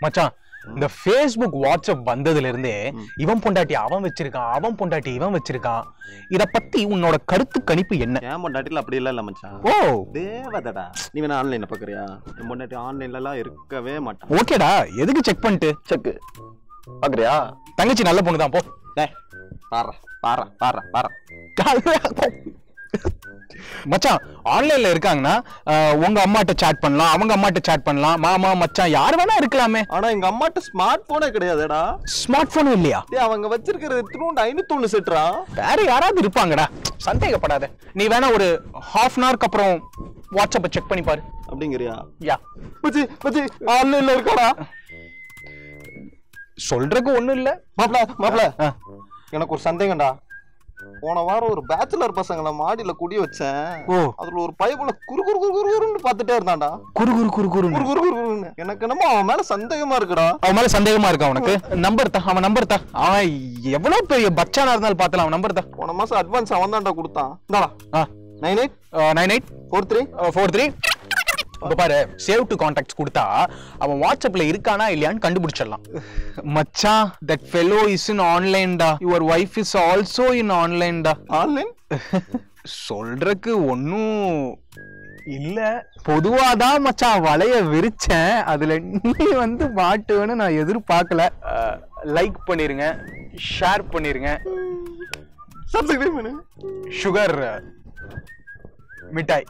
மச்சான் இந்த Facebook WhatsApp வந்ததுல இருந்தே இவன் பொண்டாட்டி அவன் வச்சிருக்கான், அவன் பொண்டாட்டி இவன் வச்சிருக்கான். இத பத்தி உன்னோட கருத்து கணிப்பு என்ன? என் பொண்டாட்டில அப்படி இல்ல மச்சான். ஓ தேவதடா. நீ வேணா ஆன்லைன்ல பாக்குறியா? என் பொண்டாட்டி ஆன்லைன்ல எல்லாம் இருக்கவே மாட்டான். ஓகேடா, எதுக்கு செக் பண்ணிட்டு? செக் பாக்குறியா? தங்கச்சி நல்ல பொண்ணு தான் போ. டேய் பாறா பாறா பாறா பாறா. மச்சான் ஆன்லைன்ல இருக்காங்கன்னா உங்க அம்மாட்ட சாட் பண்ணலாம், அவங்க அம்மாட்ட சாட் பண்ணலாம், மாமா மச்சான் யார் வேணா இருக்கலாமே. ஆனா எங்க அம்மாட்ட ஸ்மார்ட் போனே கிடையாதுடா. ஸ்மார்ட் போன் இல்லையா? டேய் அவங்க வச்சிருக்கிறது 501 செட்ரா. வேற யாராவது இருப்பாங்கடா, சந்தேகப்படாத. நீ வேணா ஒரு half an hour அப்புறம் வாட்ஸ்அப்பை செக் பண்ணி பாரு. அப்படிங்கறியா? யா மச்சி மச்சி ஆன்லைன்ல இருக்காடா. சொல்றதுக்கு ஒண்ணும் இல்ல. மாப்ள எனக்கு ஒரு சந்தேகம்டா. போன வாரம் ஒரு பேச்சுலர் பசங்களை மாடியில குடி வச்சேன். அதுல ஒரு பைப்புல குறு குறு குறு குறுன்னு பாத்துட்டே இருந்தான்டா. குறு குறு குறு குறு குறு குறு குறுன்னு. எனக்கு என்னமோ அவன் மேல சந்தேகமா இருக்குடா. அவன் மேல சந்தேகமா இருக்கா உனக்கு? நம்பர் தா, அவன் நம்பர் தா. அவன் எவ்வளவு பெரிய பச்சானா இருந்தாலும் பாத்தலாம். அவன் நம்பர் தா. போன மாசம் அட்வான்ஸ் அவன் தான்டா கொடுத்தான். இந்தாடா 98984343. இப்ப பாரு, சேவ் டு கான்டாக்ட்ஸ் கொடுத்தா அவன் வாட்ஸ்அப்ல இருக்கானா இல்லையான்னு கண்டுபிடிச்சிடலாம். மச்சான் that fellow is in online டா. your wife is also in online டா. ஆன்லைன் சொல்றதுக்கு ஒன்னும் இல்ல. பொதுவாதான் மச்சான் வலைய விரிச்சேன். அதுல நீ வந்து மாட்டுவேன்னு நான் எதிர்பார்க்கல. லைக் பண்ணிருங்க, ஷேர் பண்ணிருங்க, சப்ஸ்கிரைப் பண்ணு. சுகர் மிட்டாய்.